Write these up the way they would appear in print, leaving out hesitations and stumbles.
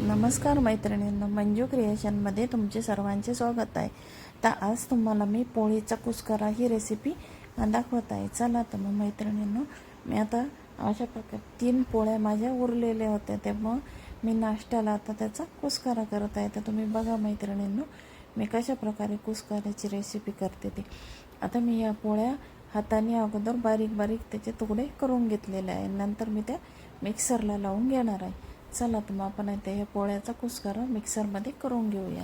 नमस्कार मैत्रिणींनो, मंजू क्रिएशनमध्ये तुमचे सर्वांचे स्वागत आहे. तर आज तुम्हाला मी पोळीचा कुस्करा ही रेसिपी दाखवत आहे. चला तर मग मैत्रिणींनो, मी आता अशा प्रकारे 3 पोळ्या माझ्या उरलेल्या होत्या, तेव्हा मी नाश्त्याला आता त्याचा कुस्करा करत आहे. तर तुम्ही बघा मैत्रिणींनो, मी कशा प्रकारे कुस्कऱ्याची रेसिपी करते ती. आता मी या पोळ्या हाताने अगोदर बारीक बारीक त्याचे तुकडे करून घेतलेले आहे. नंतर मी त्या मिक्सरला लावून घेणार आहे. चला तर मग आपण आता या पोळ्याचा कुस्करा मिक्सरमध्ये करून घेऊया.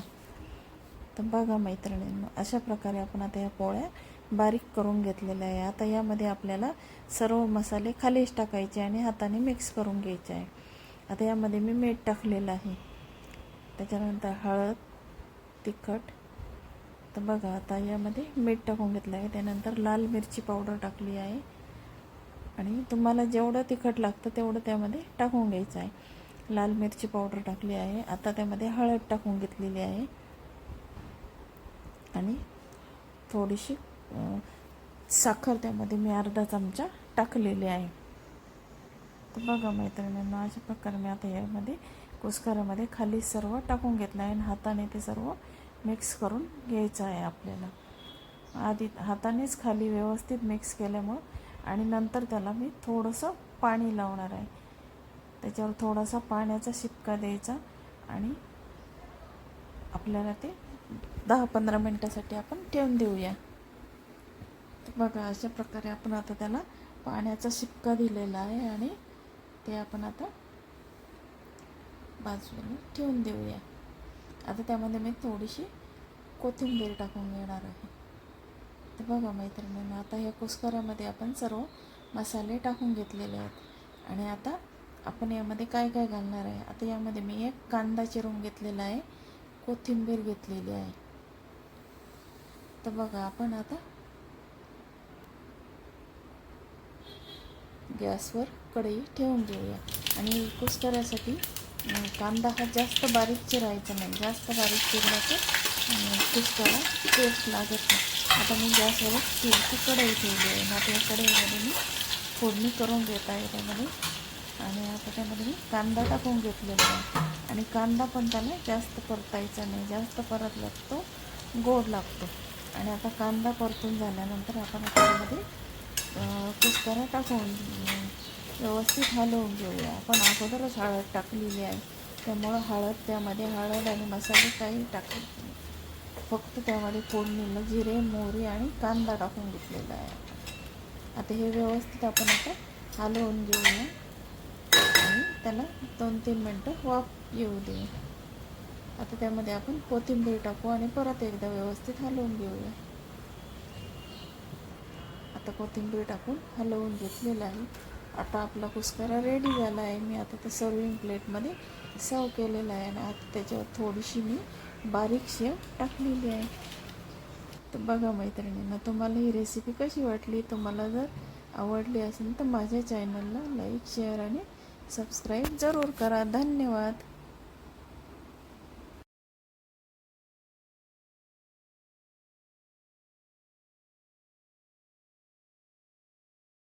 तर बघा मैत्रिणींनो, अशा प्रकारे आपण आता या पोळ्या बारीक करून घेतलेल्या आहे. आता यामध्ये आपल्याला सर्व मसाले खालीच टाकायचे आणि हाताने मिक्स करून घ्यायचे आहे. आता यामध्ये मी मीठ टाकलेलं आहे, त्याच्यानंतर हळद, तिखट. तर बघा आता यामध्ये मीठ टाकून घेतलं आहे. त्यानंतर लाल मिरची पावडर टाकली आहे आणि तुम्हाला जेवढं तिखट लागतं तेवढं त्यामध्ये टाकून घ्यायचं आहे. लाल मिरची पावडर टाकली आहे. आता त्यामध्ये हळद टाकून घेतलेली आहे आणि थोडीशी साखर त्यामध्ये मी अर्धा चमचा टाकलेली आहे. तर बघा मैत्रिणींना, अशा प्रकारे मी आता यामध्ये कुस्करामध्ये खाली सर्व टाकून घेतलं आहे आणि हाताने ते सर्व मिक्स करून घ्यायचं आहे आपल्याला. आधी हातानेच खाली व्यवस्थित मिक्स केल्यामुळं आणि नंतर त्याला मी थोडंसं पाणी लावणार आहे. त्याच्यावर थोडासा पाण्याचा शिपका द्यायचा आणि आपल्याला ते 10-15 मिनटासाठी आपण ठेवून देऊया. तर बघा अशा प्रकारे आपण आता त्याला पाण्याचा शिपका दिलेला आहे आणि ते आपण आता बाजूला ठेवून देऊया. आता त्यामध्ये मी थोडीशी कोथिंबीर टाकून घेणार आहे. तर बघा मैत्रिणींनो, आता या कुस्कऱ्यामध्ये आपण सर्व मसाले टाकून घेतलेले आहेत आणि आता आपण यामध्ये काय काय घालणार आहे. आता यामध्ये मी एक कांदा चिरून घेतलेला आहे, कोथिंबीर घेतलेली आहे. तर बघा आपण आता गॅसवर कढई ठेवून घेऊया आणि कुस्कऱ्यासाठी कांदा हा जास्त बारीक चिरायचा नाही. जास्त बारीक चिरल्याचं कुस्करा टेस्ट लागत नाही. आता मी गॅसवरच कढई ठेवली आहे. आता या कढईमध्ये मी फोडणी करून घेत आहे त्यामध्ये आणि आता त्यामध्ये मी कांदा टाकून घेतलेला आहे आणि कांदा पण त्याला जास्त परतायचा नाही. जास्त परतला तो गोड लागतो. आणि आता कांदा परतून झाल्यानंतर आपण त्यामध्ये कुस्करा टाकून व्यवस्थित हलवून घेऊया. आपण अगोदरच हळद टाकलेली आहे, त्यामुळं त्यामध्ये हळद आणि मसाले काही टाकायचे नाही. फक्त त्यामध्ये फोडणीला जिरे, मोहरी आणि कांदा टाकून घेतलेला आहे. आता हे व्यवस्थित आपण आता हलवून घेऊया आणि त्याला 2-3 मिनटं वाफ येऊ दे. आता त्यामध्ये आपण कोथिंबीर टाकू आणि परत एकदा व्यवस्थित हलवून घेऊया. आता कोथिंबीर टाकून हलवून घेतलेलं आहे. आता आपला कुस्करा रेडी झाला आहे. मी आता ते सर्विंग प्लेटमध्ये सर्व केलेलं आहे आणि आता त्याच्यावर थोडीशी मी बारीक शेव टाकलेली आहे. तर बघा मैत्रिणींना, तुम्हाला ही रेसिपी कशी वाटली. तुम्हाला जर आवडली असेल तर माझ्या चॅनलला लाईक, शेअर आणि सबस्क्राईब जरूर करा. धन्यवाद.